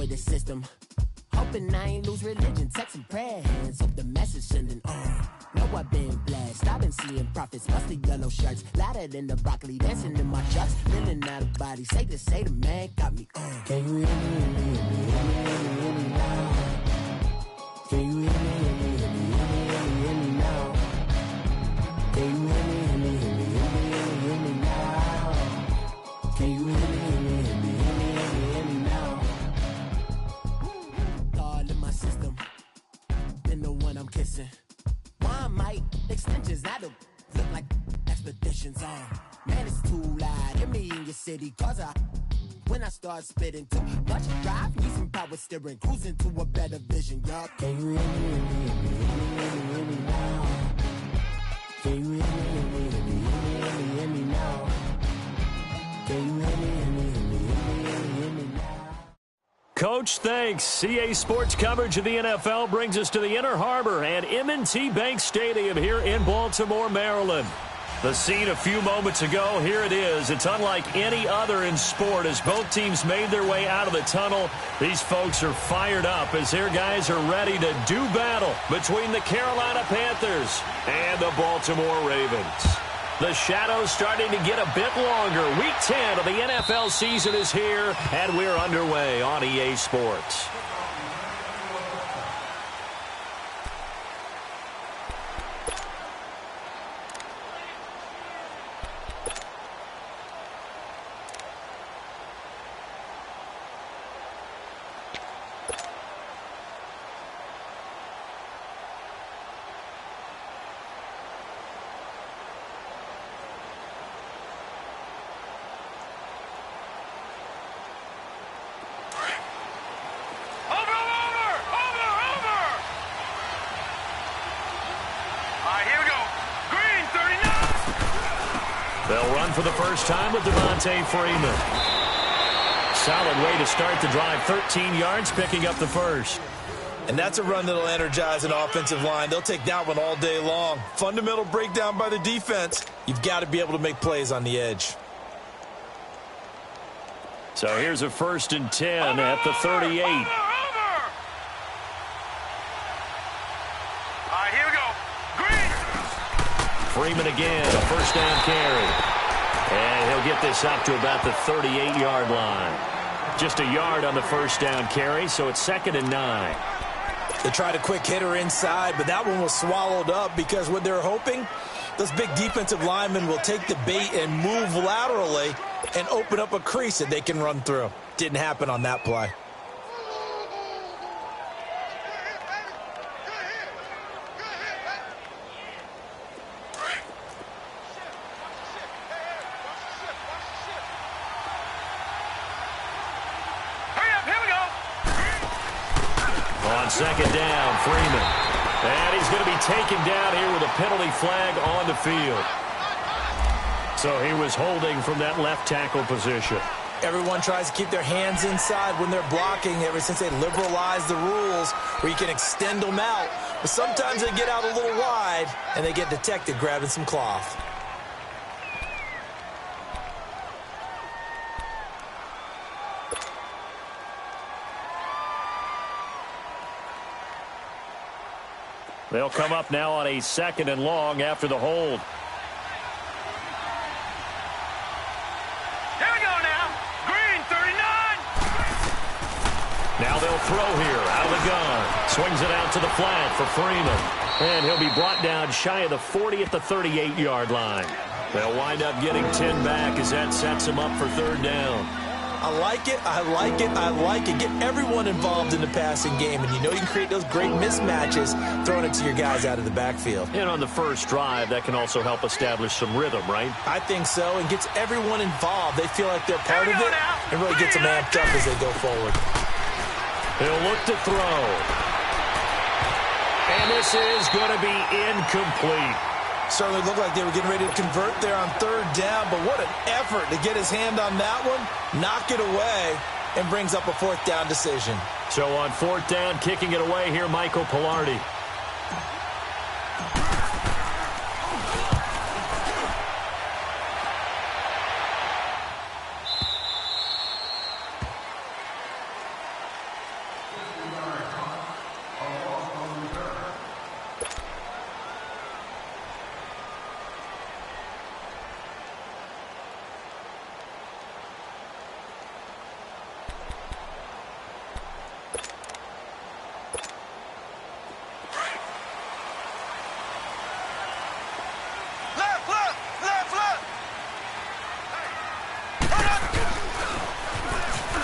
the system. Hoping I ain't lose religion, text and prayer hands. Hope the message sending on. Know I've been blessed. I've been seeing prophets, mustard yellow shirts, louder than the broccoli, dancing in my trucks, feeling out of body. Say the man got me on. Can you hear me, hear me, hear me now? Can you hear me, hear me, hear me, hear me now? Can you hear me, hear me, hear me, hear me now? Can you hear me, hear me, hear me, hear me now? God in my system, been the one I'm kissing. Why might extensions that'll look like expeditions on? Man, it's too loud. Hear me in your city, cause when I start spitting too much drive, need some power steering, cruising to a better vision, yup. Can you hear me, hear me, hear me now? Can you hear me, hear me, hear me, hear me now? Can you hear me, hear me, hear me, hear me now? Coach, thanks. CA Sports coverage of the NFL brings us to the Inner Harbor and M&T Bank Stadium here in Baltimore, Maryland. The scene a few moments ago, here it is. It's unlike any other in sport as both teams made their way out of the tunnel. These folks are fired up as their guys are ready to do battle between the Carolina Panthers and the Baltimore Ravens. The shadows starting to get a bit longer. Week 10 of the NFL season is here, and we're underway on EA Sports. They'll run for the first time with Devontae Freeman. Solid way to start the drive. 13 yards, picking up the first. And that's a run that'll energize an offensive line. They'll take that one all day long. Fundamental breakdown by the defense. You've got to be able to make plays on the edge. So here's a 1st and 10 at the 38. All right, here we go. Green. Freeman again, a first down carry. And he'll get this up to about the 38-yard line. Just a yard on the first down carry, so it's 2nd and 9. They tried a quick hitter inside, but that one was swallowed up because what they're hoping, those big defensive linemen will take the bait and move laterally and open up a crease that they can run through. Didn't happen on that play. On 2nd down, Freeman. And he's going to be taken down here with a penalty flag on the field. So he was holding from that left tackle position. Everyone tries to keep their hands inside when they're blocking ever since they liberalized the rules where you can extend them out. But sometimes they get out a little wide and they get detected grabbing some cloth. They'll come up now on a 2nd and long after the hold. Here we go now. Green, 39. Now they'll throw here out of the gun. Swings it out to the flat for Freeman. And he'll be brought down shy of the 40 at the 38-yard line. They'll wind up getting 10 back as that sets them up for 3rd down. I like it, I like it, I like it. Get everyone involved in the passing game, and you know you can create those great mismatches throwing it to your guys out of the backfield. And on the first drive, that can also help establish some rhythm, right? I think so, and gets everyone involved. They feel like they're part of it, and really gets them amped up as they go forward. He'll look to throw. And this is going to be incomplete. Certainly looked like they were getting ready to convert there on 3rd down, but what an effort to get his hand on that one, knock it away, and brings up a 4th down decision. So on 4th down, kicking it away here, Michael Pilardi.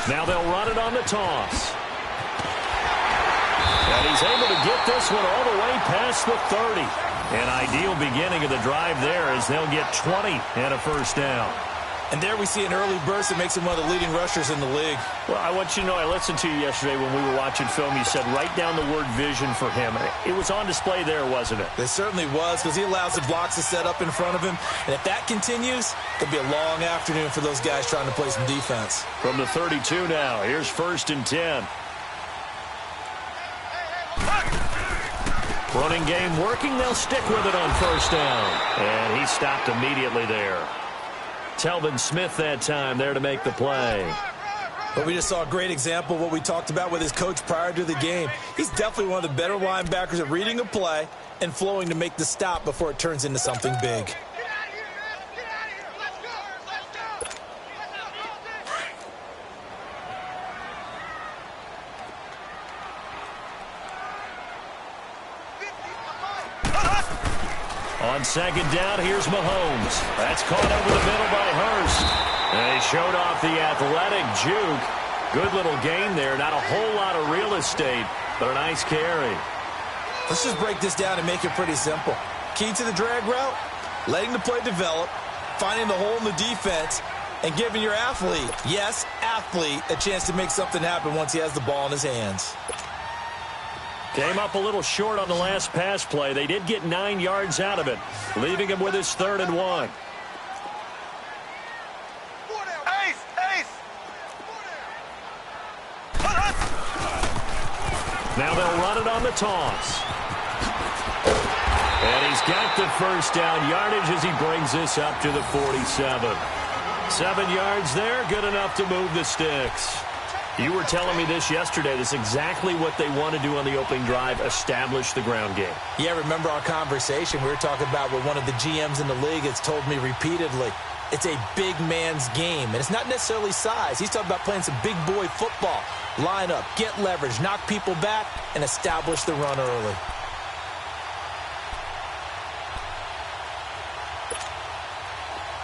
Now they'll run it on the toss. And he's able to get this one all the way past the 30. An ideal beginning of the drive there as they'll get 20 and a first down. And there we see an early burst that makes him one of the leading rushers in the league. Well, I want you to know, I listened to you yesterday when we were watching film. You said write down the word vision for him. It was on display there, wasn't it? It certainly was, because he allows the blocks to set up in front of him. And if that continues, it'll be a long afternoon for those guys trying to play some defense. From the 32 now, here's 1st and 10. Running game working. They'll stick with it on 1st down. And he stopped immediately there. Telvin Smith that time there to make the play. But we just saw a great example of what we talked about with his coach prior to the game. He's definitely one of the better linebackers at reading a play and flowing to make the stop before it turns into something big. On 2nd down, here's Mahomes. That's caught over the middle by Hurst. And he showed off the athletic juke. Good little gain there. Not a whole lot of real estate, but a nice carry. Let's just break this down and make it pretty simple. Key to the drag route, letting the play develop, finding the hole in the defense, and giving your athlete, yes, athlete, a chance to make something happen once he has the ball in his hands. Came up a little short on the last pass play. They did get 9 yards out of it, leaving him with his 3rd and 1. Now they'll run it on the toss. And he's got the 1st down yardage as he brings this up to the 47. 7 yards there, good enough to move the sticks. You were telling me this yesterday. This is exactly what they want to do on the opening drive, establish the ground game. Yeah, remember our conversation we were talking about with one of the GMs in the league that's told me repeatedly, it's a big man's game. And it's not necessarily size. He's talking about playing some big boy football. Line up, get leverage, knock people back, and establish the run early.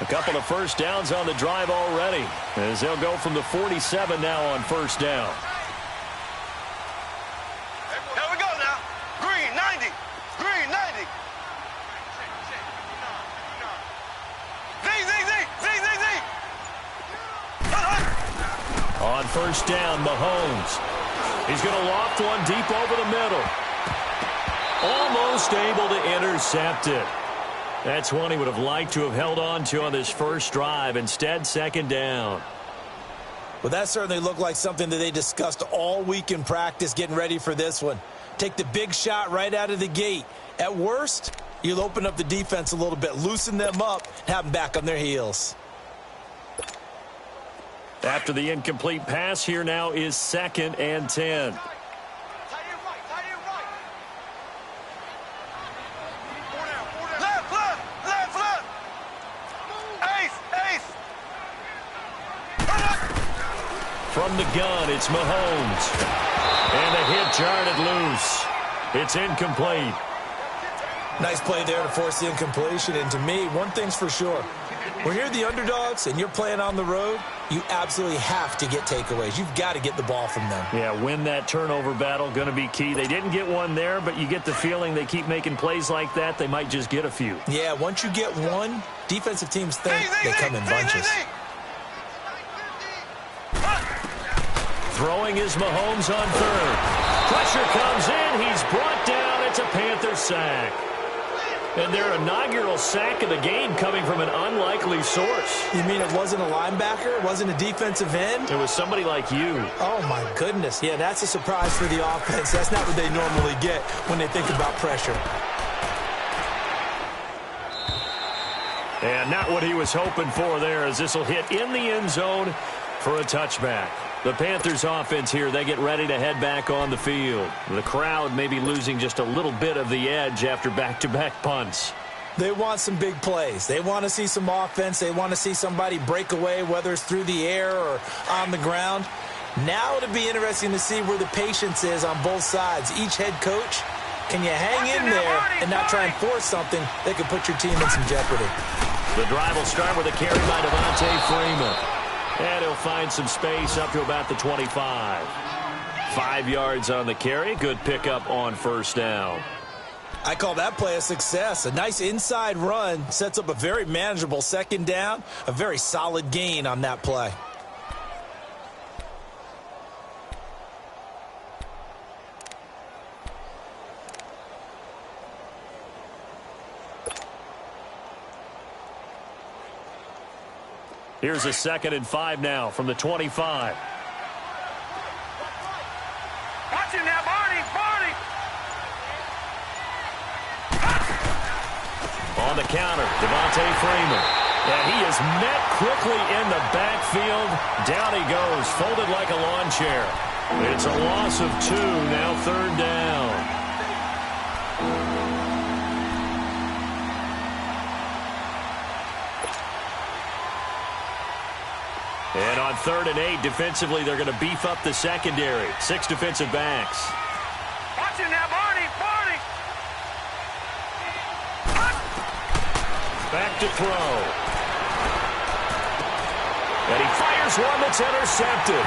A couple of 1st downs on the drive already, as they'll go from the 47 now on 1st down. Here we go now. Green, 90. Green, 90. Z. On 1st down, Mahomes. He's going to loft one deep over the middle. Almost able to intercept it. That's one he would have liked to have held on to on this first drive. Instead, 2nd down. Well, that certainly looked like something that they discussed all week in practice getting ready for this one. Take the big shot right out of the gate. At worst, you'll open up the defense a little bit, loosen them up, and have them back on their heels. After the incomplete pass, here now is 2nd and 10. From the gun, it's Mahomes. And the hit jarred loose. It's incomplete. Nice play there to force the incompletion. And to me, one thing's for sure. When you're the underdogs and you're playing on the road, you absolutely have to get takeaways. You've got to get the ball from them. Yeah, win that turnover battle, going to be key. They didn't get one there, but you get the feeling they keep making plays like that, they might just get a few. Yeah, once you get one, defensive teams think they come in bunches. Throwing is Mahomes on 3rd. Pressure comes in. He's brought down. It's a Panther sack. And their inaugural sack of the game coming from an unlikely source. You mean it wasn't a linebacker? It wasn't a defensive end? It was somebody like you. Oh, my goodness. Yeah, that's a surprise for the offense. That's not what they normally get when they think about pressure. And not what he was hoping for there, as this will hit in the end zone for a touchback. The Panthers offense here, they get ready to head back on the field. The crowd may be losing just a little bit of the edge after back-to-back punts. They want some big plays. They want to see some offense. They want to see somebody break away, whether it's through the air or on the ground. Now it'll be interesting to see where the patience is on both sides. Each head coach, can you hang in there and not try and force something that could put your team in some jeopardy? The drive will start with a carry by Devontae Freeman. And he'll find some space up to about the 25. 5 yards on the carry. Good pickup on first down. I call that play a success. A nice inside run sets up a very manageable second down. A very solid gain on that play. Here's a 2nd and 5 now from the 25. Watch him now, Barney! On the counter, Devontae Freeman. And he is met quickly in the backfield. Down he goes, folded like a lawn chair. It's a loss of 2, now 3rd down. And on 3rd and 8, defensively, they're going to beef up the secondary. 6 defensive backs. Watch him now, Barney! Back to throw. And he fires one that's intercepted.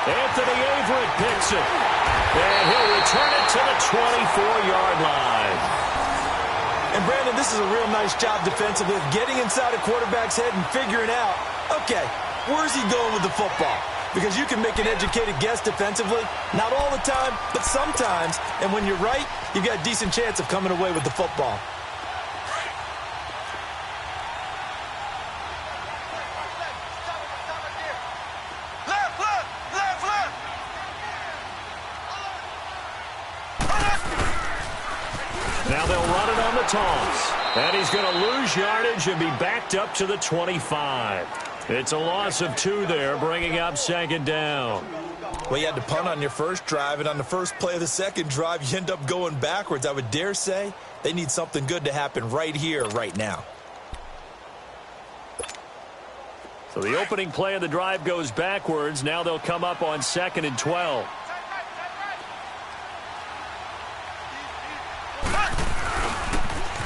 Anthony Averett picks it. And he'll return it to the 24-yard line. And, Brandon, this is a real nice job defensively of getting inside a quarterback's head and figuring out, okay, where's he going with the football? Because you can make an educated guess defensively. Not all the time, but sometimes. And when you're right, you've got a decent chance of coming away with the football. Now they'll run it on the toss. And he's going to lose yardage and be backed up to the 25. It's a loss of 2 there, bringing up 2nd down. Well, you had to punt on your first drive, and on the first play of the second drive, you end up going backwards. I would dare say they need something good to happen right here, right now. So the opening play of the drive goes backwards. Now they'll come up on 2nd and 12.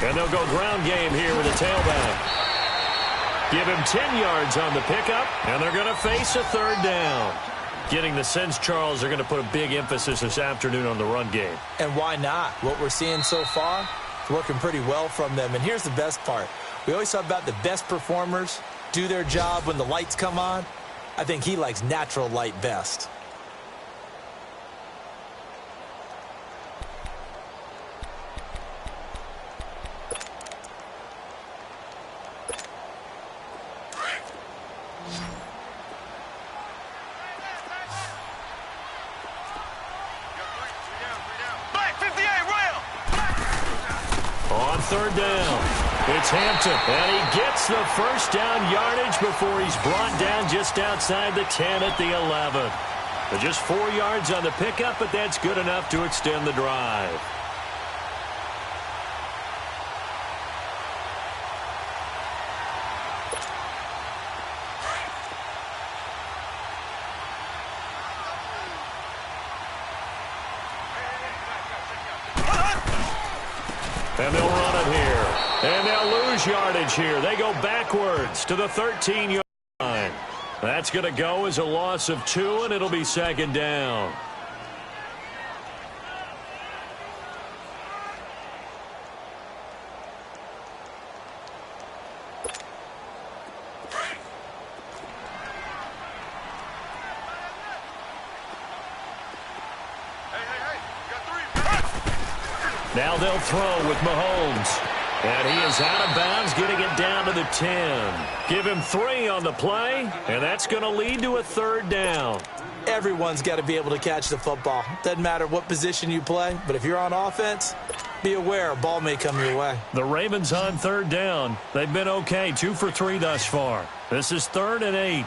And they'll go ground game here with a tailback. Give him 10 yards on the pickup, and they're going to face a 3rd down. Getting the sense, Charles, they're going to put a big emphasis this afternoon on the run game. And why not? What we're seeing so far is working pretty well from them. And here's the best part. We always talk about the best performers do their job when the lights come on. I think he likes natural light best. On 3rd down, it's Hampton, and he gets the first down yardage before he's brought down just outside the 10 at the 11. But just 4 yards on the pickup, but that's good enough to extend the drive. And they'll run it here. And they'll lose yardage here. They go backwards to the 13-yard line. That's going to go as a loss of 2, and it'll be 2nd down. Now they'll throw with Mahomes. And he is out of bounds, getting it down to the 10. Give him 3 on the play, and that's going to lead to a 3rd down. Everyone's got to be able to catch the football. Doesn't matter what position you play, but if you're on offense, be aware a ball may come your way. The Ravens on 3rd down. They've been okay, 2 for 3 thus far. This is 3rd and 8.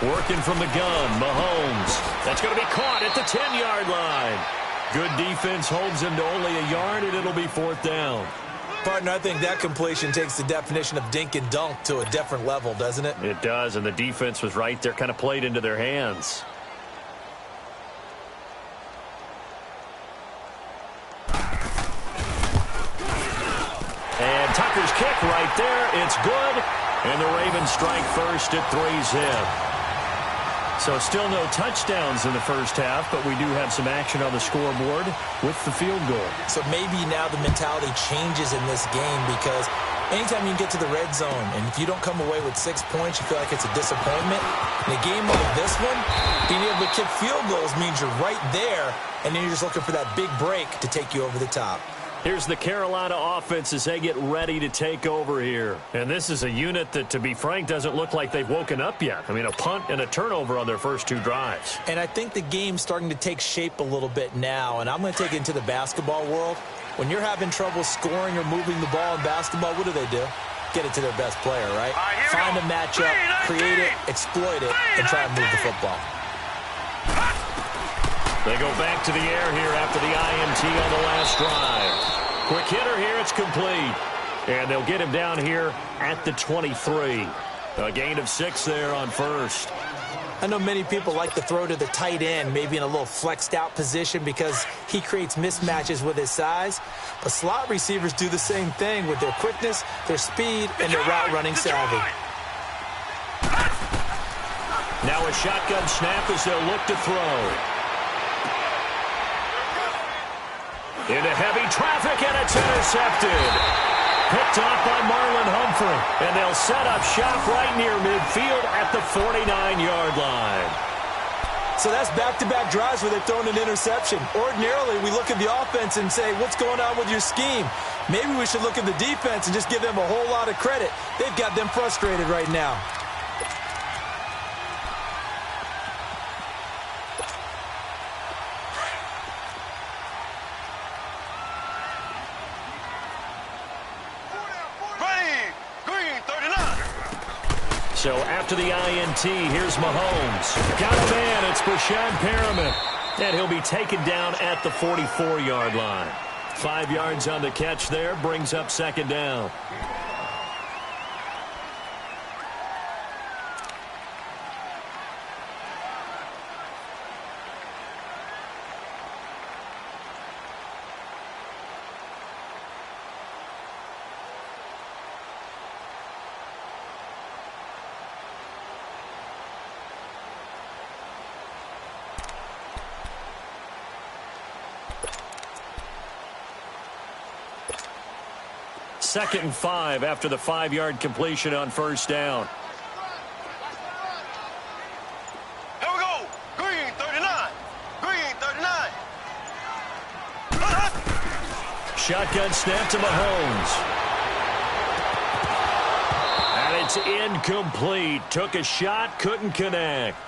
Working from the gun, Mahomes. That's going to be caught at the 10-yard line. Good defense holds him to only a yard, and it'll be 4th down. Partner, I think that completion takes the definition of dink and dunk to a different level, doesn't it? It does, and the defense was right there, kind of played into their hands. And Tucker's kick right there. It's good. And the Ravens strike first at 3-zip. So still no touchdowns in the first half, but we do have some action on the scoreboard with the field goal. So maybe now the mentality changes in this game, because anytime you get to the red zone and if you don't come away with 6 points, you feel like it's a disappointment. In a game like this one, being able to kick field goals means you're right there, and then you're just looking for that big break to take you over the top. Here's the Carolina offense as they get ready to take over here. And this is a unit that, to be frank, doesn't look like they've woken up yet. I mean, a punt and a turnover on their first 2 drives. And I think the game's starting to take shape a little bit now, and I'm going to take it into the basketball world. When you're having trouble scoring or moving the ball in basketball, what do? Get it to their best player, right? Find a matchup, create it, exploit it, and try and move the football. They go back to the air here after the INT on the last drive. Quick hitter here, it's complete. And they'll get him down here at the 23. A gain of 6 there on first. I know many people like to throw to the tight end, maybe in a little flexed out position because he creates mismatches with his size. But slot receivers do the same thing with their quickness, their speed, and their route running savvy. Now a shotgun snap as they'll look to throw. Into heavy traffic, and it's intercepted. Picked off by Marlon Humphrey, and they'll set up shop right near midfield at the 49-yard line. So that's back-to-back drives where they've thrown an interception. Ordinarily, we look at the offense and say, what's going on with your scheme? Maybe we should look at the defense and just give them a whole lot of credit. They've got them frustrated right now. So after the INT, here's Mahomes. Got a man, it's Brashad Perriman. And he'll be taken down at the 44-yard line. 5 yards on the catch there, brings up second down. Second and 5 after the 5-yard completion on first down. Here we go. Green 39. Green 39. Shotgun snap to Mahomes. And it's incomplete. Took a shot, couldn't connect.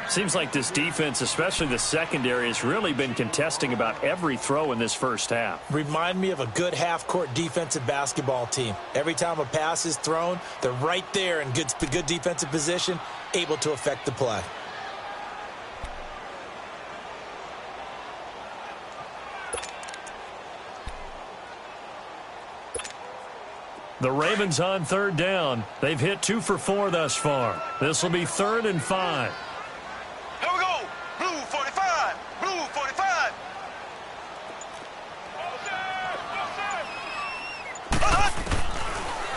Seems like this defense, especially the secondary, has really been contesting about every throw in this first half. Remind me of a good half-court defensive basketball team. Every time a pass is thrown, they're right there in good defensive position, able to affect the play. The Ravens on third down. They've hit 2 for 4 thus far. This will be 3rd and 5. Here we go. Blue 45. Blue 45.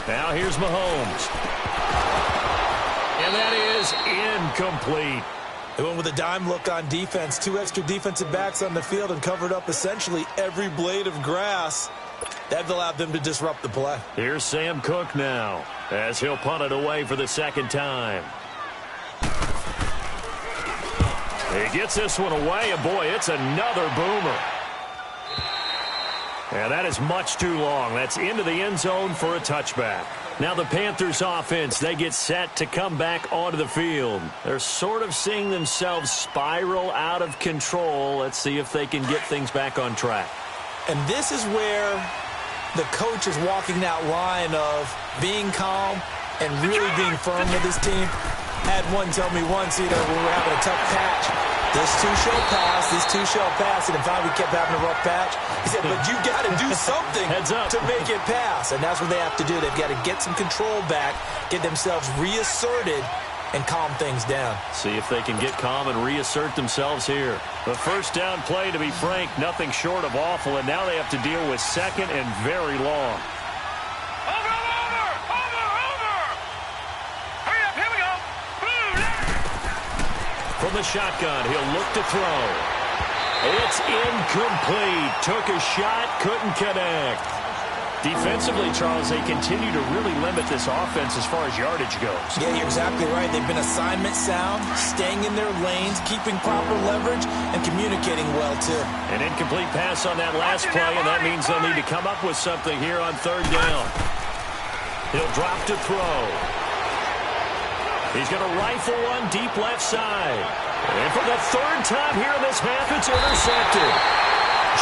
Now here's Mahomes. And that is incomplete. They went with a dime look on defense. 2 extra defensive backs on the field and covered up essentially every blade of grass. That allowed them to disrupt the play. Here's Sam Cook now as he'll punt it away for the second time. He gets this one away, and boy, it's another boomer. And that is much too long. That's into the end zone for a touchback. Now the Panthers offense, they get set to come back onto the field. They're sort of seeing themselves spiral out of control. Let's see if they can get things back on track. And this is where the coach is walking that line of being calm and really being firm with his team. Had one tell me once, when we were having a tough patch, this too shall pass, this too shall pass, and finally we kept having a rough patch. He said, but you got to do something to make it pass, and that's what they have to do. They've got to get some control back, get themselves reasserted, and calm things down. See if they can get calm and reassert themselves here. The first down play, to be frank, nothing short of awful, and now they have to deal with second and very long. from the shotgun. He'll look to throw. It's incomplete. Took a shot, couldn't connect. Defensively, Charles, they continue to really limit this offense as far as yardage goes. Yeah, you're exactly right. They've been assignment sound, staying in their lanes, keeping proper leverage, and communicating well, too. An incomplete pass on that last play, and that means they'll need to come up with something here on third down. He'll drop to throw. He's going to rifle one deep left side. And for the third time here in this half, it's intercepted.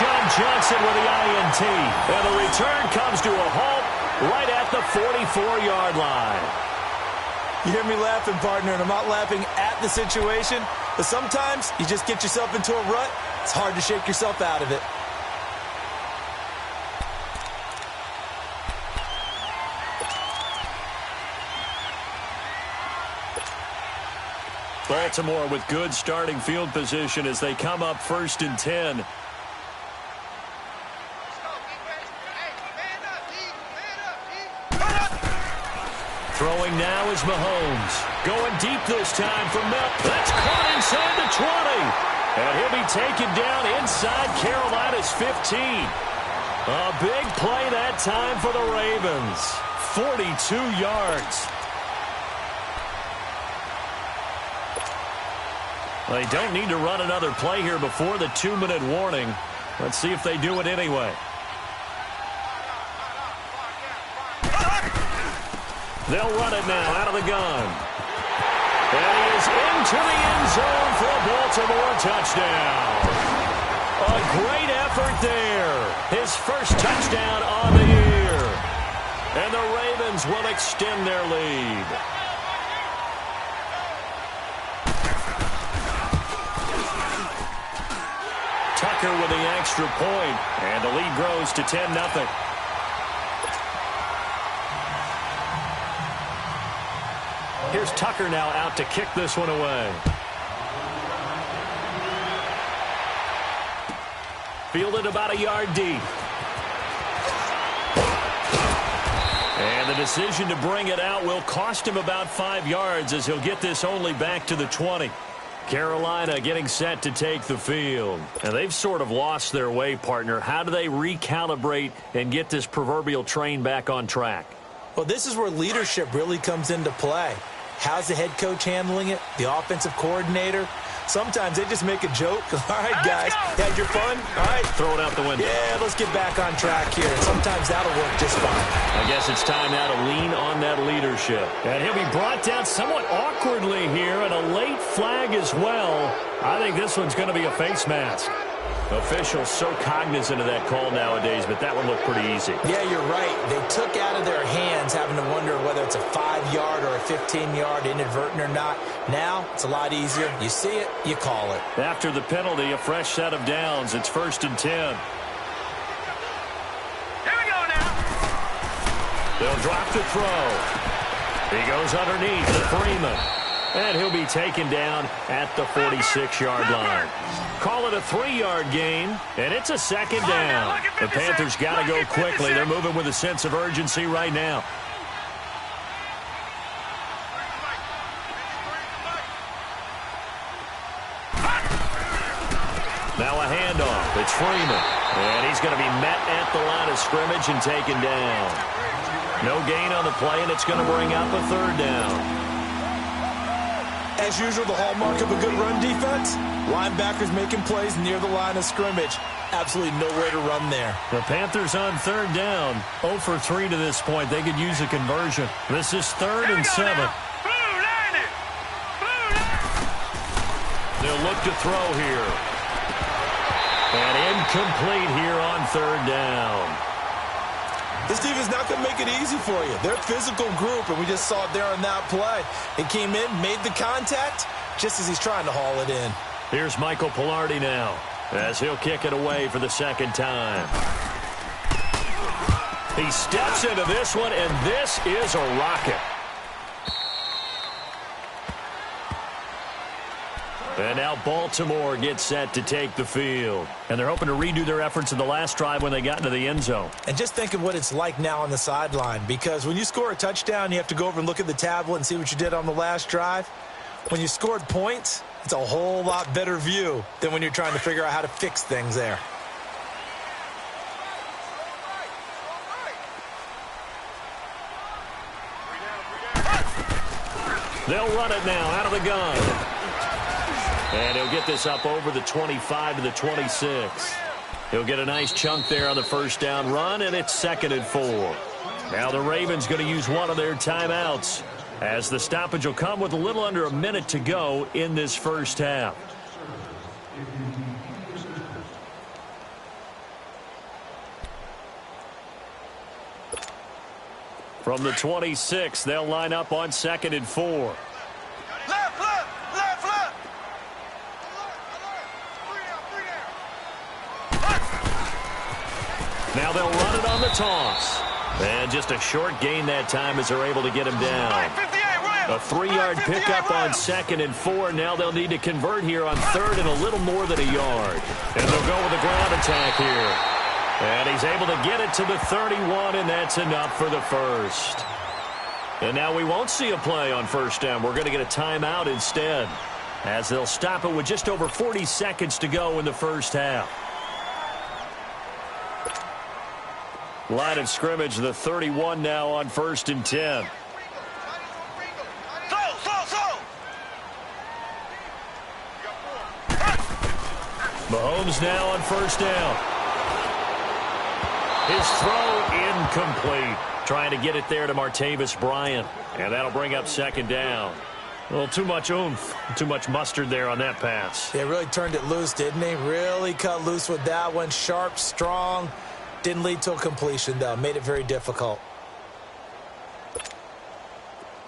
John Johnson with the INT. And the return comes to a halt right at the 44-yard line. You hear me laughing, partner, and I'm not laughing at the situation, but sometimes you just get yourself into a rut. It's hard to shake yourself out of it. Baltimore with good starting field position as they come up 1st and 10. Throwing now is Mahomes. Going deep this time for Mel. That's caught inside the 20. And he'll be taken down inside Carolina's 15. A big play that time for the Ravens. 42 yards. They don't need to run another play here before the 2-minute warning. Let's see if they do it anyway. They'll run it now out of the gun. And he is into the end zone for a Baltimore touchdown. A great effort there. His first touchdown on the year. And the Ravens will extend their lead. Tucker with the extra point, and the lead grows to 10-0. Here's Tucker now out to kick this one away. Fielded about a yard deep. And the decision to bring it out will cost him about 5 yards as he'll get this only back to the 20. Carolina getting set to take the field. And they've sort of lost their way, partner. How do they recalibrate and get this proverbial train back on track? Well, this is where leadership really comes into play. How's the head coach handling it? The offensive coordinator? Sometimes they just make a joke. All right, guys, had your fun? All right. Throw it out the window. Yeah, let's get back on track here. Sometimes that'll work just fine. I guess it's time now to lean on that leadership. And he'll be brought down somewhat awkwardly here, and a late flag as well. I think this one's going to be a face mask. Officials so cognizant of that call nowadays, but that one looked pretty easy. Yeah, you're right. They took out of their hands having to wonder whether it's a 5-yard or a 15-yard inadvertent or not. Now, it's a lot easier. You see it, you call it. After the penalty, a fresh set of downs. It's 1st and 10. Here we go now. They'll drop to throw. He goes underneath to Freeman. And he'll be taken down at the 46-yard line. Call it a 3-yard gain, and it's a 2nd down. The Panthers got to go quickly. They're moving with a sense of urgency right now. Now a handoff. It's Freeman. And he's going to be met at the line of scrimmage and taken down. No gain on the play, and it's going to bring up a 3rd down. As usual, the hallmark of a good run defense, linebackers making plays near the line of scrimmage. Absolutely nowhere to run there. The Panthers on 3rd down. 0 for 3 to this point. They could use a conversion. This is 3rd and 7. They'll look to throw here. And incomplete here on 3rd down. This defense is not going to make it easy for you. They're a physical group, and we just saw it there on that play. He came in, made the contact, just as he's trying to haul it in. Here's Michael Pilardi now, as he'll kick it away for the 2nd time. He steps into this one, and this is a rocket. And now Baltimore gets set to take the field. And they're hoping to redo their efforts in the last drive when they got into the end zone. And just think of what it's like now on the sideline, because when you score a touchdown, you have to go over and look at the tablet and see what you did on the last drive. When you scored points, It's a whole lot better view than when you're trying to figure out how to fix things there. They'll run it now out of the gun. And he'll get this up over the 25 to the 26. He'll get a nice chunk there on the first down run, and it's 2nd and 4. Now the Ravens going to use one of their timeouts, as the stoppage will come with a little under a minute to go in this first half. From the 26, they'll line up on 2nd and 4. Left, left, left, left. Now they'll run it on the toss. And just a short gain that time as they're able to get him down. A 3-yard pickup on 2nd and 4. Now they'll need to convert here on 3rd and a little more than a yard. And they'll go with a ground attack here. And he's able to get it to the 31, and that's enough for the first. And now we won't see a play on first down. We're going to get a timeout instead, as they'll stop it with just over 40 seconds to go in the first half. Line of scrimmage, the 31 now on 1st and 10. Mahomes now on first down. His throw incomplete. Trying to get it there to Martavis Bryant. And that'll bring up 2nd down. A little too much oomph, too much mustard there on that pass. Yeah, really turned it loose, didn't he? Really cut loose with that one. Sharp, strong. Didn't lead to a completion, though. Made it very difficult.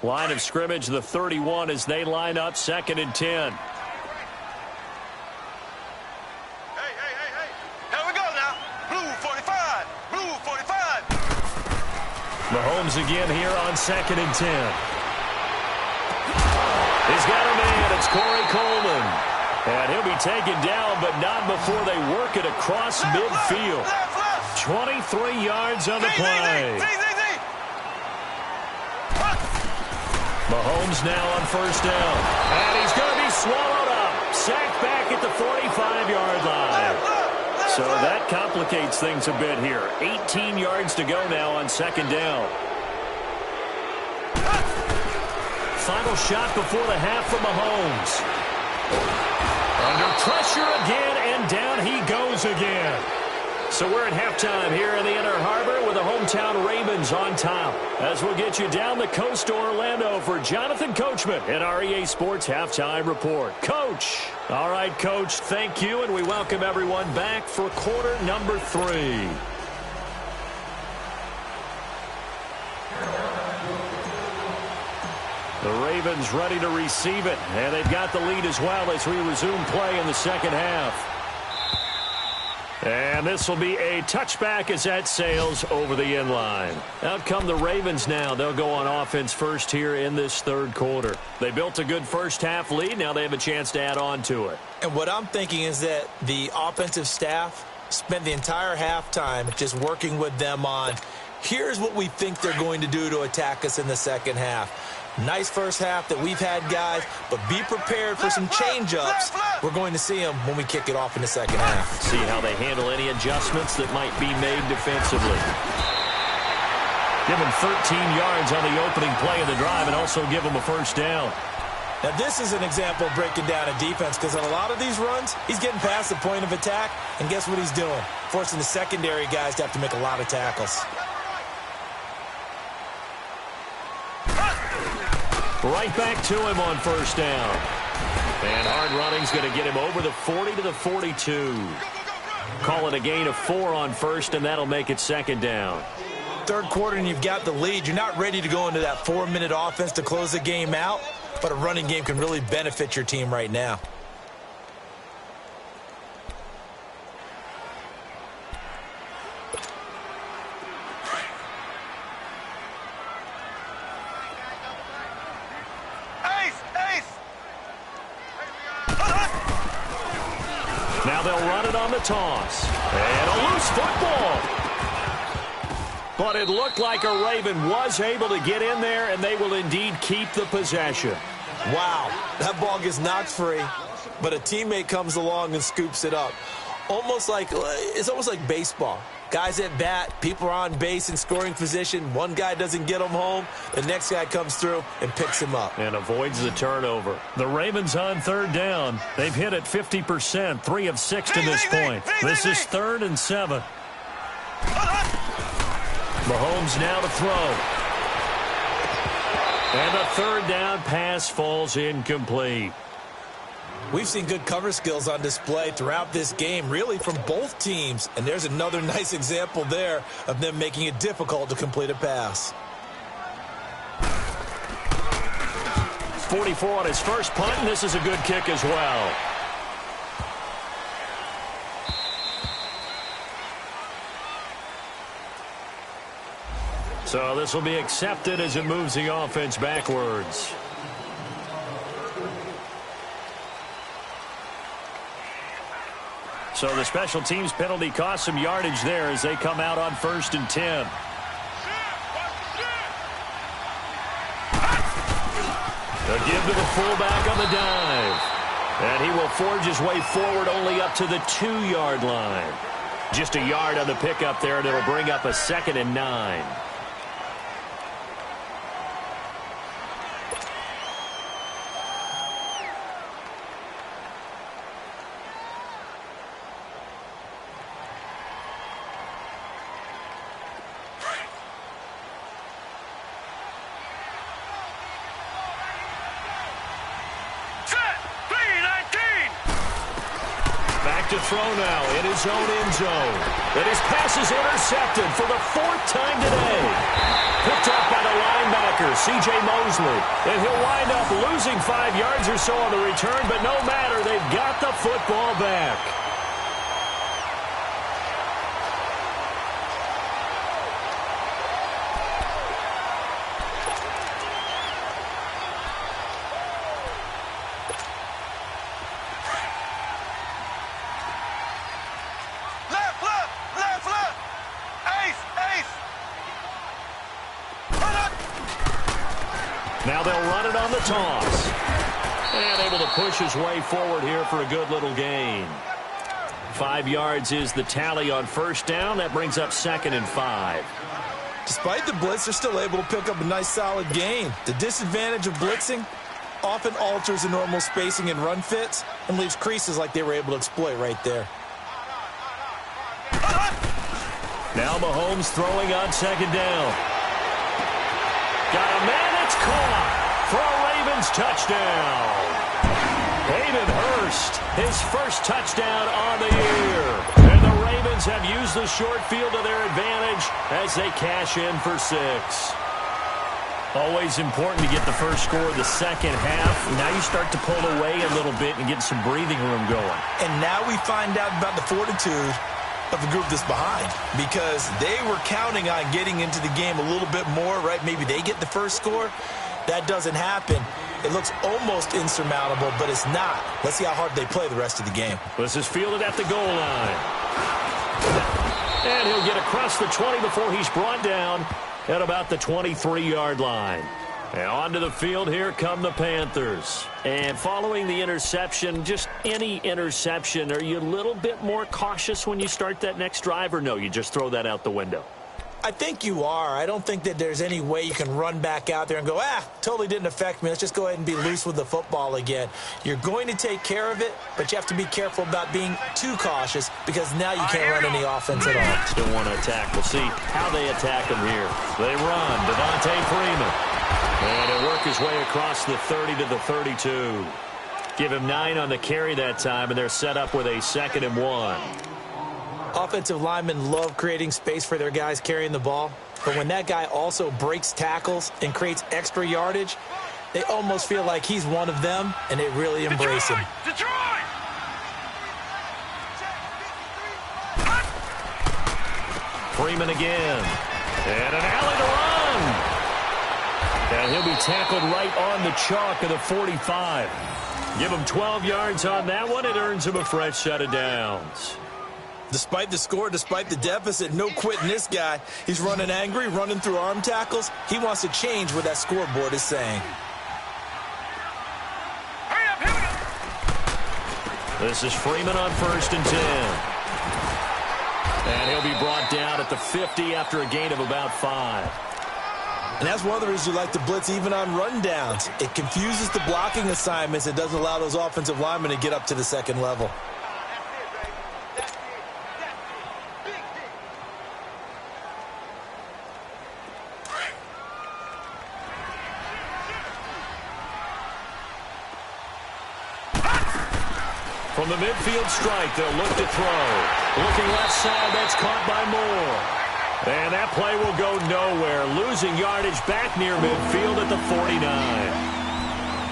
Line of scrimmage, the 31 as they line up 2nd and 10. Mahomes again here on 2nd and 10. He's got a man. It's Corey Coleman. And he'll be taken down, but not before they work it across midfield. 23 yards on the play. Mahomes now on first down. And he's going to be swallowed up. Sacked back at the 45-yard line. So that complicates things a bit here. 18 yards to go now on 2nd down. Final shot before the half from Mahomes. Under pressure again, and down he goes again. So we're at halftime here in the Inner Harbor with the hometown Ravens on top. As we'll get you down the coast to Orlando for Jonathan Coachman at our EA Sports Halftime Report. Coach. All right, Coach, thank you, and we welcome everyone back for quarter number 3. The Ravens ready to receive it, and they've got the lead as well as we resume play in the second half. And this will be a touchback as that sails over the end line. Out come the Ravens now. They'll go on offense first here in this 3rd quarter. They built a good first half lead. Now they have a chance to add on to it. And what I'm thinking is that the offensive staff spent the entire halftime just working with them on, here's what we think they're going to do to attack us in the second half. Nice first half that we've had, guys, but be prepared for some change-ups. We're going to see them when we kick it off in the second half. See how they handle any adjustments that might be made defensively. Give them 13 yards on the opening play of the drive and also give them a first down. Now, this is an example of breaking down a defense because on a lot of these runs, he's getting past the point of attack, and guess what he's doing? Forcing the secondary guys to have to make a lot of tackles. Right back to him on first down. And hard running's going to get him over the 40 to the 42. Call it a gain of 4 on first, and that'll make it 2nd down. 3rd quarter, and you've got the lead. You're not ready to go into that 4-minute offense to close the game out, but a running game can really benefit your team right now. Now they'll run it on the toss. And a loose football. But it looked like a Raven was able to get in there, and they will indeed keep the possession. Wow, that ball gets knocked free. but a teammate comes along and scoops it up. It's almost like baseball. Guys at bat, people are on base in scoring position. One guy doesn't get him home. The next guy comes through and picks him up. And avoids the turnover. The Ravens on third down. They've hit it 50%, 3 of 6 to this point. This is 3rd and 7. Mahomes now to throw. And the third down pass falls incomplete. We've seen good cover skills on display throughout this game, really from both teams. And there's another nice example there of them making it difficult to complete a pass. 44 on his first punt, and this is a good kick as well. So this will be accepted as it moves the offense backwards. So the special teams penalty cost some yardage there as they come out on 1st and 10. They'll give to the fullback on the dive. And he will forge his way forward only up to the 2-yard line. Just a yard on the pickup there, and it'll bring up a 2nd and 9. To throw now in his own end zone. And his pass is intercepted for the 4th time today. Picked up by the linebacker, C.J. Mosley. And he'll wind up losing 5 yards or so on the return, but no matter, they've got the football back. Now they'll run it on the toss. And able to push his way forward here for a good little gain. 5 yards is the tally on 1st down. That brings up 2nd and 5. Despite the blitz, they're still able to pick up a nice solid gain. The disadvantage of blitzing often alters the normal spacing and run fits and leaves creases like they were able to exploit right there. Now Mahomes throwing on 2nd down. Got a man. Caught for a Ravens touchdown. Hayden Hurst, his first touchdown on the year. And the Ravens have used the short field to their advantage as they cash in for 6. Always important to get the first score of the second half. Now you start to pull away a little bit and get some breathing room going. And now we find out about the fortitude of the group that's behind, because they were counting on getting into the game a little bit more, right? Maybe they get the first score. That doesn't happen. It looks almost insurmountable, but it's not. Let's see how hard they play the rest of the game. This is fielded at the goal line. And he'll get across the 20 before he's brought down at about the 23-yard line. And onto the field, here come the Panthers. And following the interception, just any interception, are you a little bit more cautious when you start that next drive, or no, you just throw that out the window? I think you are. I don't think that there's any way you can run back out there and go, totally didn't affect me. Let's just go ahead and be loose with the football again. You're going to take care of it, but you have to be careful about being too cautious, because now you can't run any offense at all. Still want to attack. We'll see how they attack him here. They run. Devontae Freeman. And he'll work his way across the 30 to the 32. Give him 9 on the carry that time, and they're set up with a 2nd and 1. Offensive linemen love creating space for their guys carrying the ball, but when that guy also breaks tackles and creates extra yardage, they almost feel like he's one of them, and they really embrace him. Detroit! Freeman again. And an alley to run. And he'll be tackled right on the chalk of the 45. Give him 12 yards on that one. It earns him a fresh set of downs. Despite the score, despite the deficit, no quitting this guy. He's running angry, running through arm tackles. He wants to change what that scoreboard is saying. Hurry up, here we go. This is Freeman on 1st and 10. And he'll be brought down at the 50 after a gain of about 5. And that's one of the reasons you like to blitz even on rundowns. It confuses the blocking assignments. It doesn't allow those offensive linemen to get up to the second level. From the midfield strike, they'll look to throw. Looking left side, that's caught by Moore. And that play will go nowhere. Losing yardage back near midfield at the 49.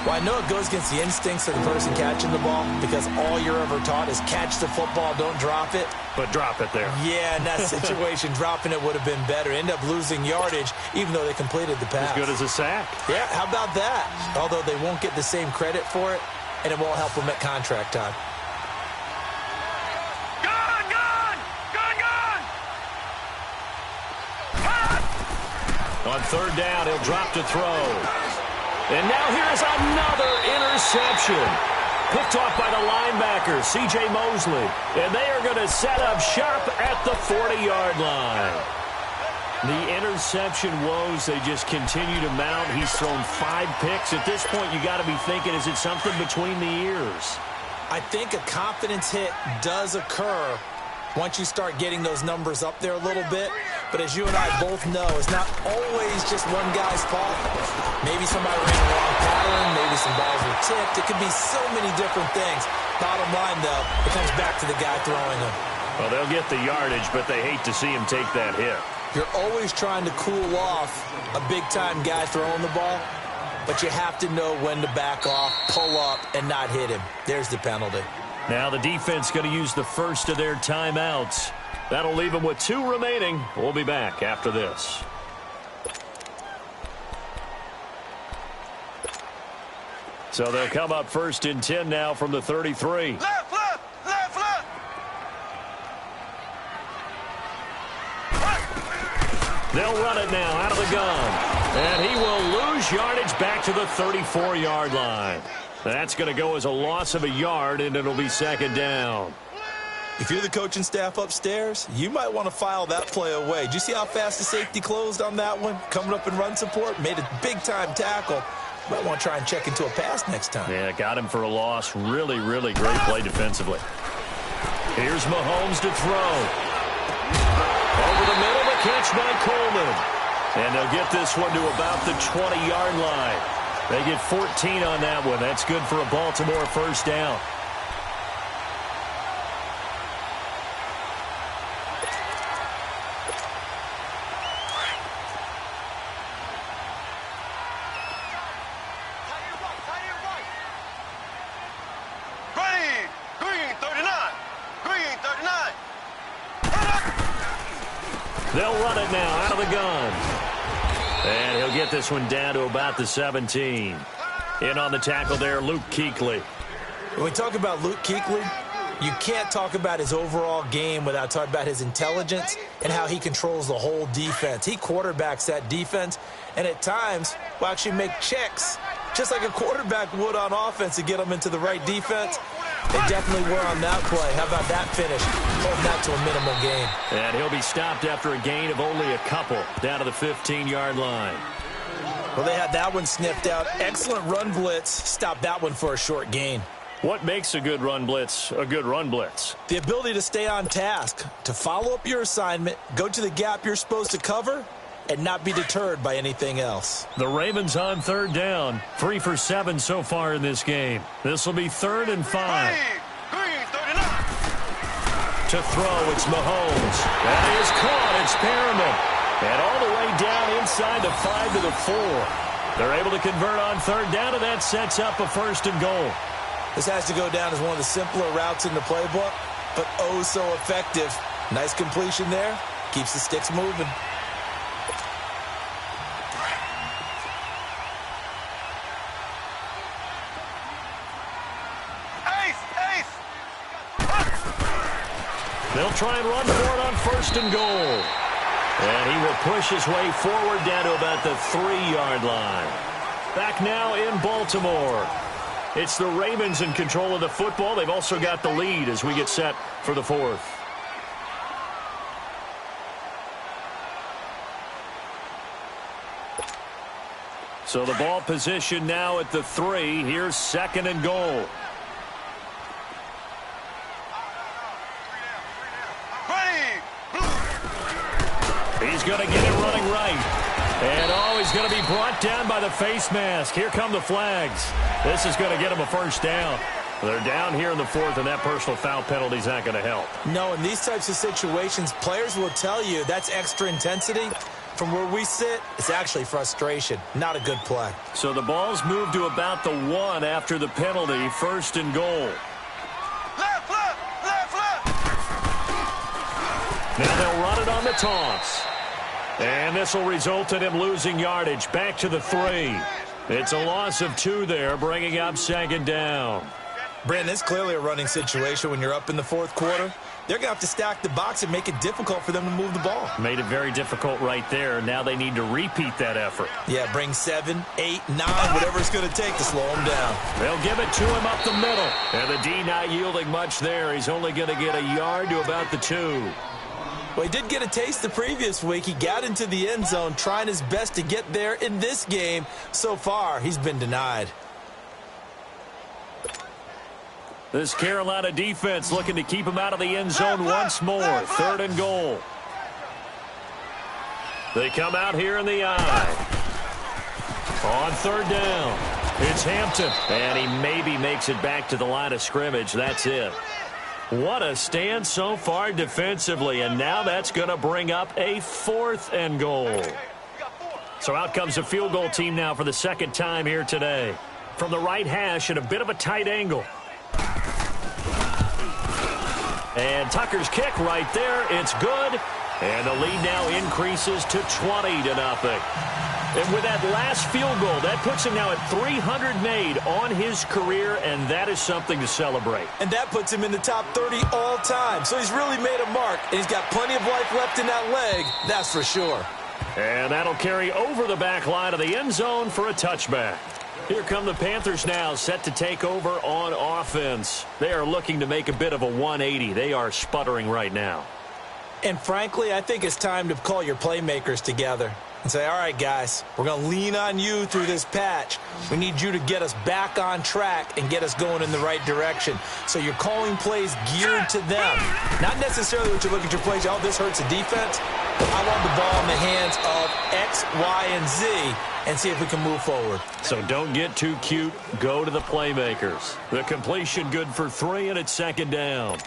Well, I know it goes against the instincts of the person catching the ball because all you're ever taught is catch the football, don't drop it. But drop it there. Yeah, in that situation, dropping it would have been better. End up losing yardage even though they completed the pass. As good as a sack. Yeah, how about that? Although they won't get the same credit for it, and it won't help them at contract time. On 3rd down, he'll drop to throw. And now here's another interception. Picked off by the linebacker, C.J. Mosley. And they are going to set up shop at the 40-yard line. The interception woes, they just continue to mount. He's thrown 5 picks. At this point, you got to be thinking, is it something between the ears? I think a confidence hit does occur once you start getting those numbers up there a little bit. But as you and I both know, it's not always just one guy's fault. Maybe somebody ran the wrong pattern. Maybe some balls were tipped. It could be so many different things. Bottom line, though, it comes back to the guy throwing them. Well, they'll get the yardage, but they hate to see him take that hit. You're always trying to cool off a big-time guy throwing the ball, but you have to know when to back off, pull up, and not hit him. There's the penalty. Now the defense going to use the first of their timeouts. That'll leave them with 2 remaining. We'll be back after this. So they'll come up 1st and 10 now from the 33. Left, left, left, left. They'll run it now out of the gun. And he will lose yardage back to the 34-yard line. That's going to go as a loss of a yard, and it'll be 2nd down. If you're the coaching staff upstairs, you might want to file that play away. Did you see how fast the safety closed on that one? Coming up in run support, made a big-time tackle. Might want to try and check into a pass next time. Yeah, got him for a loss. Really, really great play defensively. Here's Mahomes to throw. Over the middle, the catch by Coleman. And they'll get this one to about the 20-yard line. They get 14 on that one. That's good for a Baltimore 1st down. They'll run it now out of the gun. And he'll get this one down to about the 17. In on the tackle there, Luke Kuechly. When we talk about Luke Kuechly, you can't talk about his overall game without talking about his intelligence and how he controls the whole defense. He quarterbacks that defense, and at times will actually make checks, just like a quarterback would on offense to get them into the right defense. They definitely were on that play. How about that finish? Holding that to a minimal gain. And he'll be stopped after a gain of only a couple down to the 15-yard line. Well, they had that one sniffed out. Excellent run blitz. Stopped that one for a short gain. What makes a good run blitz a good run blitz? The ability to stay on task, to follow up your assignment, go to the gap you're supposed to cover, and not be deterred by anything else. The Ravens on 3rd down. 3 for 7 so far in this game. This will be 3rd and 5. To throw, it's Mahomes. That is caught. It's Perriman. And all the way down inside the 5 to the 4. They're able to convert on 3rd down, and that sets up a 1st and goal. This has to go down as one of the simpler routes in the playbook, but oh so effective. Nice completion there. Keeps the sticks moving. They'll try and run for it on 1st and goal. And he will push his way forward down to about the 3-yard line. Back now in Baltimore. It's the Ravens in control of the football. They've also got the lead as we get set for the fourth. So the ball position now at the 3. Here's 2nd and goal. He's going to get it running right. And, he's going to be brought down by the face mask. Here come the flags. This is going to get him a first down. They're down here in the 4th, and that personal foul penalty is not going to help. No, in these types of situations, players will tell you that's extra intensity. From where we sit, it's actually frustration. Not a good play. So the ball's moved to about the 1 after the penalty. 1st and goal. Left, left, left, left. Now they'll run it on the toss. And this will result in him losing yardage. Back to the 3. It's a loss of 2 there, bringing up 2nd down. Brandon, it's clearly a running situation when you're up in the 4th quarter. They're going to have to stack the box and make it difficult for them to move the ball. Made it very difficult right there. Now they need to repeat that effort. Yeah, bring 7, 8, 9, whatever it's going to take to slow him down. They'll give it to him up the middle. And the D not yielding much there. He's only going to get a yard to about the 2. Well, he did get a taste the previous week. He got into the end zone trying his best to get there in this game. So far, he's been denied. This Carolina defense looking to keep him out of the end zone once more. 3rd and goal. They come out here in the eye. On 3rd down, it's Hampton. And he maybe makes it back to the line of scrimmage. That's it. What a stand so far defensively. And now that's going to bring up a 4th and goal. So out comes the field goal team now for the 2nd time here today. From the right hash at a bit of a tight angle. And Tucker's kick right there. It's good. And the lead now increases to 20-0. And with that last field goal, that puts him now at 300 made on his career, and that is something to celebrate. And that puts him in the top 30 all time. So he's really made a mark, and he's got plenty of life left in that leg, that's for sure. And that'll carry over the back line of the end zone for a touchback. Here come the Panthers now, set to take over on offense. They are looking to make a bit of a 180. They are sputtering right now. And frankly, I think it's time to call your playmakers together and say, all right, guys, we're going to lean on you through this patch. We need you to get us back on track and get us going in the right direction. So you're calling plays geared to them. Not necessarily what you look at your plays, oh, this hurts the defense. I want the ball in the hands of X, Y, and Z and see if we can move forward. So don't get too cute. Go to the playmakers. The completion good for 3, and it's 2nd down.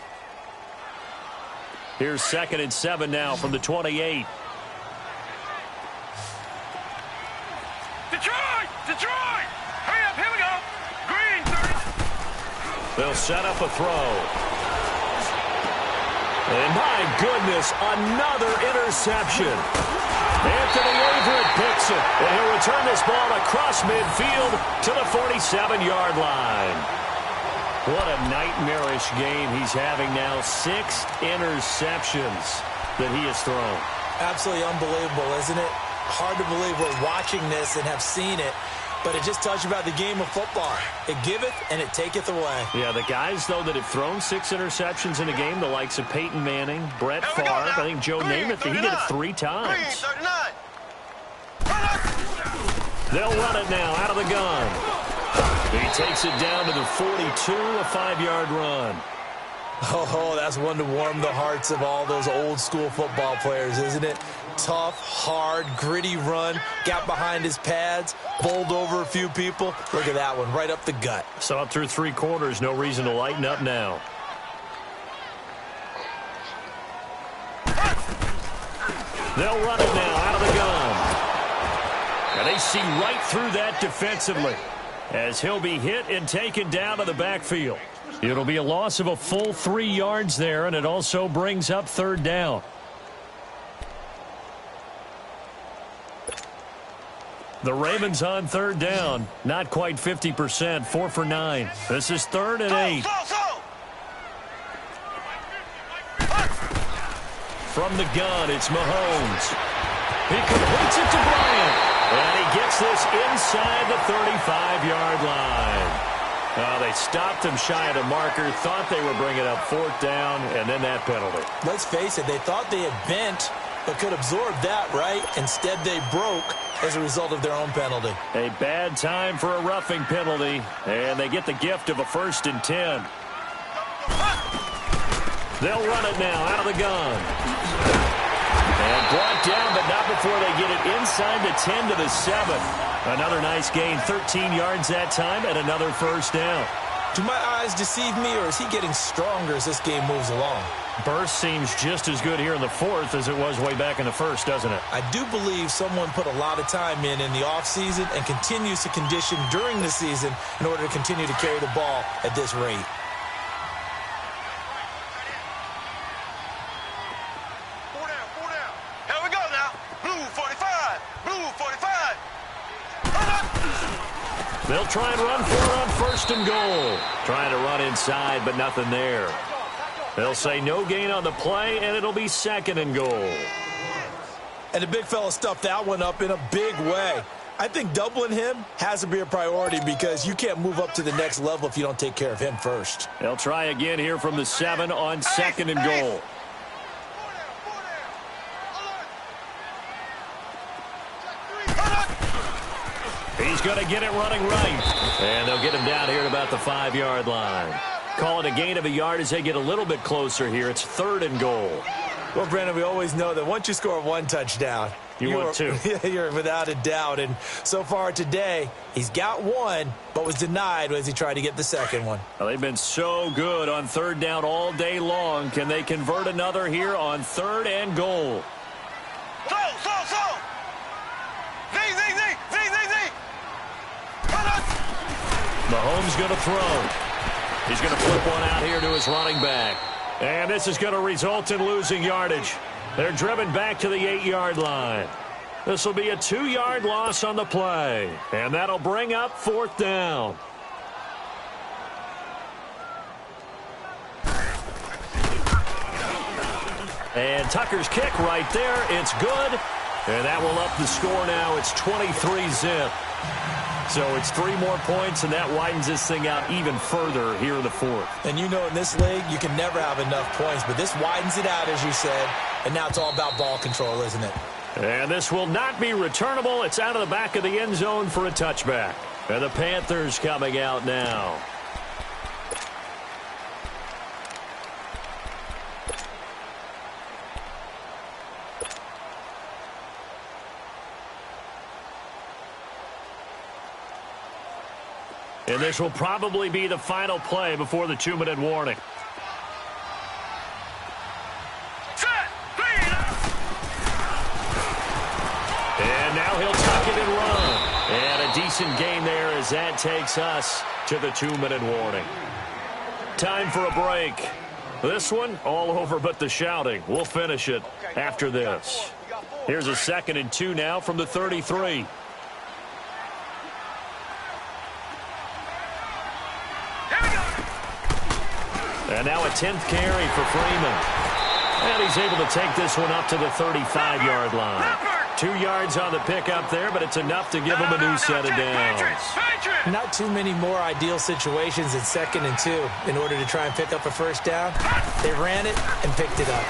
Here's 2nd and 7 now from the 28. Detroit! Detroit! Hurry up, here we go! Green, 30. They'll set up a throw. And my goodness, another interception. Anthony Averett picks it, and he'll return this ball across midfield to the 47-yard line. What a nightmarish game he's having now. 6 interceptions that he has thrown. Absolutely unbelievable, isn't it? Hard to believe we're watching this and have seen it, but it just tells you about the game of football. It giveth and it taketh away. Yeah, the guys, though, that have thrown 6 interceptions in a game, the likes of Peyton Manning, Brett Favre, I think Joe Namath, he did it 3 times. Green, 39. They'll run it now out of the gun. He takes it down to the 42, a 5-yard run. Oh, that's one to warm the hearts of all those old school football players, isn't it? Tough, hard, gritty run, got behind his pads, bowled over a few people. Look at that one, right up the gut. Saw it through 3 quarters, no reason to lighten up now. They'll run it now out of the gun. And they see right through that defensively as he'll be hit and taken down to the backfield. It'll be a loss of a full 3 yards there, and it also brings up 3rd down. The Ravens on 3rd down. Not quite 50%, 4 for 9. This is 3rd and 8. From the gun, it's Mahomes. He completes it to Bryant. And he gets this inside the 35-yard line. They stopped him shy of the marker, thought they were bringing up 4th down, and then that penalty. Let's face it, they thought they had bent, but could absorb that, right? Instead, they broke as a result of their own penalty. A bad time for a roughing penalty, and they get the gift of a 1st and 10. They'll run it now out of the gun. And brought down, but not before they get it inside the 10 to the 7. Another nice gain, 13 yards that time, and another 1st down. Do my eyes deceive me, or is he getting stronger as this game moves along? Burst seems just as good here in the 4th as it was way back in the 1st, doesn't it? I do believe someone put a lot of time in the offseason and continues to condition during the season in order to continue to carry the ball at this rate. Here we go now. Blue 45. Blue 45. They'll try and run for it on 1st and goal. Trying to run inside, but nothing there. They'll say no gain on the play, and it'll be 2nd and goal. And the big fella stuffed that one up in a big way. I think doubling him has to be a priority because you can't move up to the next level if you don't take care of him first. They'll try again here from the 7 on 2nd and goal. He's going to get it running right. And they'll get him down here at about the 5-yard line. Call it a gain of a yard as they get a little bit closer here. It's 3rd and goal. Well, Brandon, we always know that once you score 1 touchdown, want 2. You're without a doubt. And so far today, he's got 1, but was denied as he tried to get the 2nd one. Well, they've been so good on 3rd down all day long. Can they convert another here on 3rd and goal? So. Mahomes going to throw. He's going to flip one out here to his running back. And this is going to result in losing yardage. They're driven back to the 8-yard line. This will be a 2-yard loss on the play. And that'll bring up 4th down. And Tucker's kick right there. It's good. And that will up the score now. It's 23-zip. So it's 3 more points, and that widens this thing out even further here in the 4th. And you know in this league, you can never have enough points, but this widens it out, as you said, and now it's all about ball control, isn't it? And this will not be returnable. It's out of the back of the end zone for a touchback. And the Panthers coming out now. And this will probably be the final play before the 2-minute warning. And now he'll tuck it and run. And a decent gain there as that takes us to the 2-minute warning. Time for a break. This one, all over but the shouting. We'll finish it after this. Here's a 2nd and 2 now from the 33. And now a 10th carry for Freeman. And he's able to take this one up to the 35-yard line. 2 yards on the pickup there, but it's enough to give him a new set of downs. Not too many more ideal situations in 2nd and 2 in order to try and pick up a 1st down. They ran it and picked it up.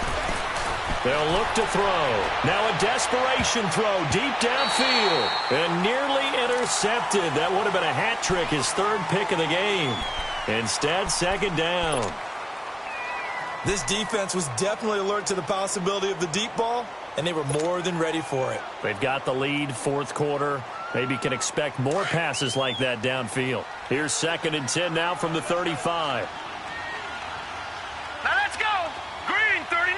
They'll look to throw. Now a desperation throw deep downfield. And nearly intercepted. That would have been a hat trick, his 3rd pick of the game. Instead, 2nd down. This defense was definitely alert to the possibility of the deep ball, and they were more than ready for it. They've got the lead, 4th quarter. Maybe can expect more passes like that downfield. Here's 2nd and 10 now from the 35. Now let's go. Green 39.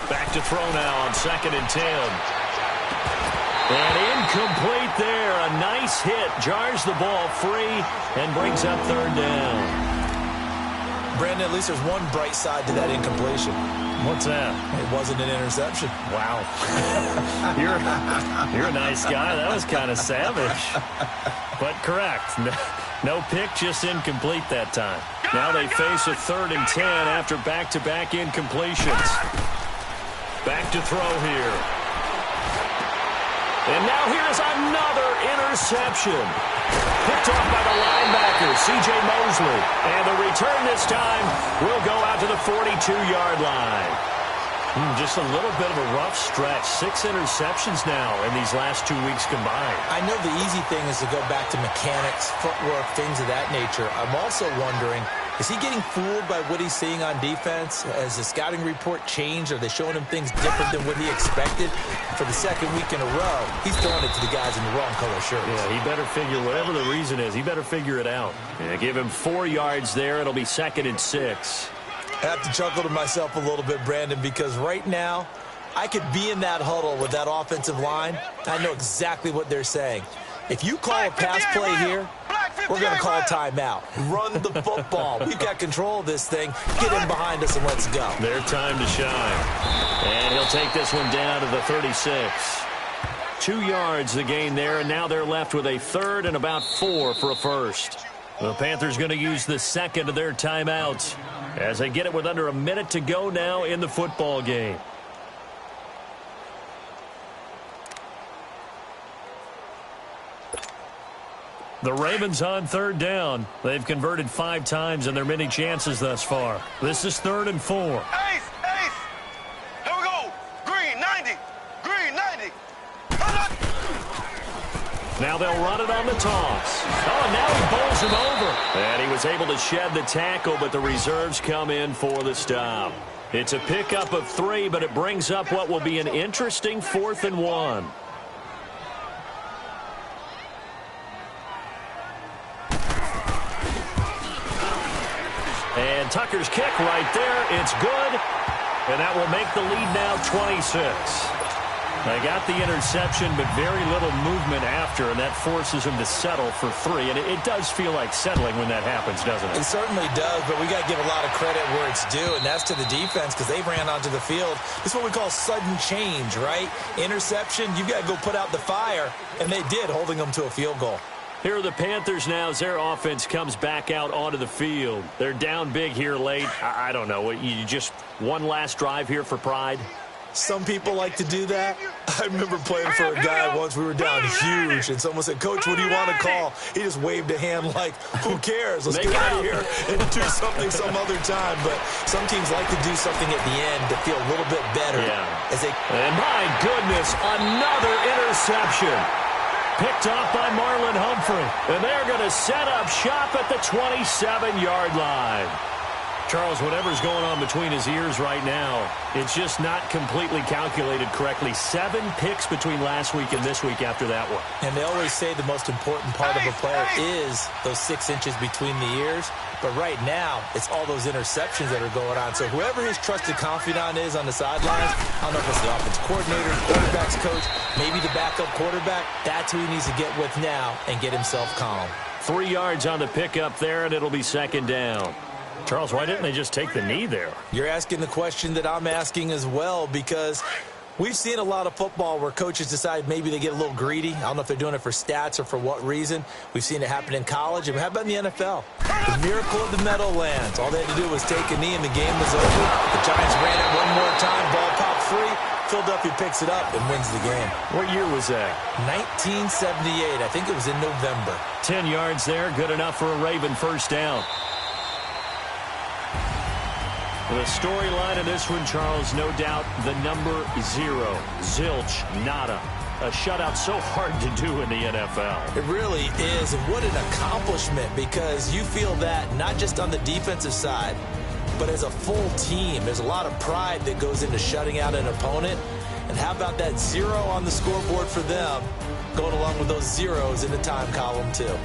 Back to throw now on 2nd and 10. And incomplete there. A nice hit. Jars the ball free and brings up 3rd down. Brandon, at least there's one bright side to that incompletion. What's that? It wasn't an interception. Wow. You're a nice guy. That was kind of savage. But correct. No pick, just incomplete that time. Now they face a 3rd and 10 after back-to-back incompletions. Back to throw here. And now here's another interception. Picked off by the linebacker, C.J. Mosley. And the return this time will go out to the 42-yard line. Just a little bit of a rough stretch. 6 interceptions now in these last 2 weeks combined. I know the easy thing is to go back to mechanics, footwork, things of that nature. I'm also wondering, is he getting fooled by what he's seeing on defense? Has the scouting report changed? Are they showing him things different than what he expected? For the second week in a row, he's throwing it to the guys in the wrong color shirts. Yeah, he better figure, whatever the reason is, he better figure it out. Yeah, give him 4 yards there. It'll be 2nd and 6. I have to chuckle to myself a little bit, Brandon, because right now I could be in that huddle with that offensive line. I know exactly what they're saying. If you call a pass play here, we're going to call a timeout. Run the football. We've got control of this thing. Get in behind us and let's go. Their time to shine. And he'll take this one down to the 36. 2 yards the gain there, and now they're left with a 3rd and about 4 for a first. The Panthers going to use the second of their timeouts as they get it with under a minute to go now in the football game. The Ravens on 3rd down. They've converted 5 times in their many chances thus far. This is 3rd and 4. Ace! Ace! Here we go! Green, 90! Green, 90! Now they'll run it on the toss. Oh, and now he bowls him over. And he was able to shed the tackle, but the reserves come in for the stop. It's a pickup of 3, but it brings up what will be an interesting 4th and 1. And Tucker's kick right there. It's good. And that will make the lead now 26. They got the interception, but very little movement after, and that forces him to settle for 3. And it does feel like settling when that happens, doesn't it? It certainly does, but we got to give a lot of credit where it's due, and that's to the defense because they ran onto the field. This is what we call sudden change, right? Interception, you've got to go put out the fire, and they did, holding them to a field goal. Here are the Panthers now as their offense comes back out onto the field. They're down big here late. I don't know. You just one last drive here for pride? Some people like to do that. I remember playing for a guy once. We were down huge, and someone said, "Coach, what do you want to call?" He just waved a hand like, who cares? Let's get out of here and do something some other time. But some teams like to do something at the end to feel a little bit better. And my goodness, another interception. Picked off by Marlon Humphrey. And they're going to set up shop at the 27-yard line. Charles, whatever's going on between his ears right now, it's just not completely calculated correctly. 7 picks between last week and this week after that one. And they always say the most important part of a player is those 6 inches between the ears. But right now, it's all those interceptions that are going on. So whoever his trusted confidant is on the sidelines, I don't know if it's the offense coordinator, quarterback's coach, maybe the backup quarterback, that's who he needs to get with now and get himself calm. 3 yards on the pickup there, and it'll be 2nd down. Charles, why didn't they just take the knee there? You're asking the question that I'm asking as well, because we've seen a lot of football where coaches decide maybe they get a little greedy. I don't know if they're doing it for stats or for what reason. We've seen it happen in college. And how about in the NFL? The miracle of the Meadowlands. All they had to do was take a knee and the game was over. The Giants ran it one more time. Ball popped free. Philadelphia picks it up and wins the game. What year was that? 1978. I think it was in November. 10 yards there. Good enough for a Raven first down. The storyline of this one, Charles, no doubt the number 0. Zilch, nada. A shutout so hard to do in the NFL. It really is, and what an accomplishment, because you feel that not just on the defensive side, but as a full team. There's a lot of pride that goes into shutting out an opponent. And how about that 0 on the scoreboard for them, going along with those zeros in the time column too.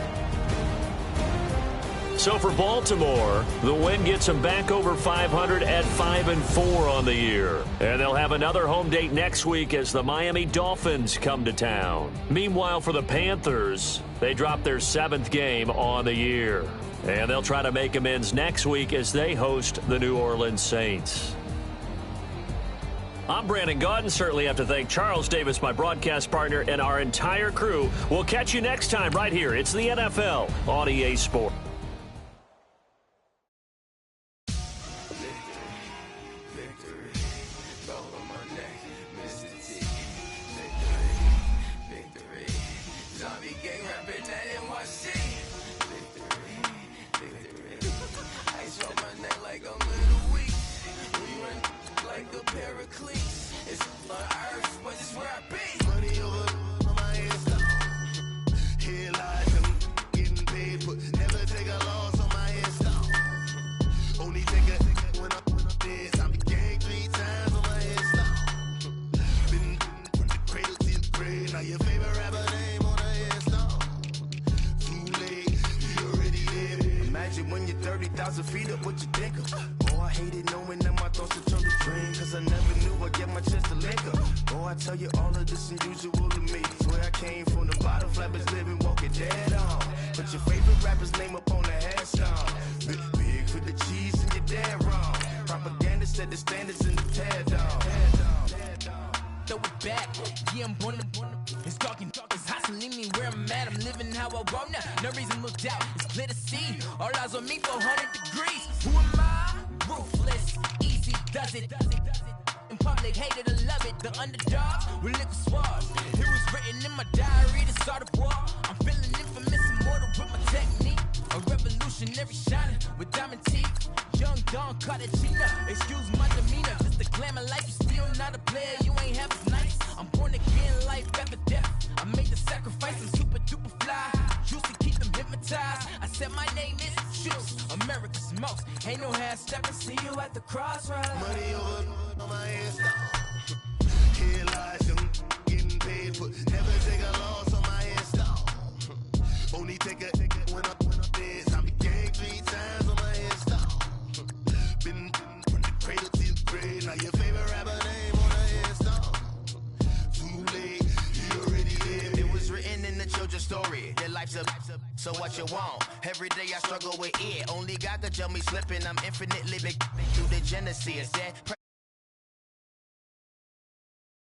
So for Baltimore, the win gets them back over 500 at 5-4 on the year. And they'll have another home date next week as the Miami Dolphins come to town. Meanwhile, for the Panthers, they drop their 7th game on the year. And they'll try to make amends next week as they host the New Orleans Saints. I'm Brandon Gaudin. Certainly have to thank Charles Davis, my broadcast partner, and our entire crew. We'll catch you next time right here. It's the NFL on EA Sports. 1,000 feet up, what you think of? Oh, I hated knowing that my thoughts would turn to dream, cause I never knew I'd get my chance to link up. Oh, I tell you all of this unusual to me. Swear I came from the bottom, flappers living, walking dead on. Put your favorite rapper's name up on the headstone. Big for the cheese and you're dead wrong. Propaganda set the standards in the tear down. Throw it back, yeah, I'm born to. It's talking, it's hustling me where I'm at. I'm living how I want now. No reason looked out, it's clear to see. All eyes on me, 400 degrees. Who am I? Ruthless, easy does it. In public, hated or love it. The underdogs with liquor swabs. It was written in my diary to start a war. I'm feeling infamous, immortal with my technique. A revolutionary shining with diamond teeth. Young Don Cartagena, excuse my demeanor. Just a glamour life, you still not a player, you ain't half as nice. I'm born again, life after death. I made the sacrifice, I'm super duper fly. Juicy, keep them hypnotized. I said my name is Juice, America's most. Ain't no half stepping, see you at the crossroads. Money over on my hands. Here lies young, getting paid for. Never take a loss on my hands. Only take a when I'm dead. I be gang 3 times on my hands. Been from the cradle to the grave. Now your favorite rapper name on the headstone. Too late, you already dead. It was written in the children's story. Your life's a so what you want? Every day I struggle with it. Only God could tell me slipping. I'm infinitely big through the Genesis. That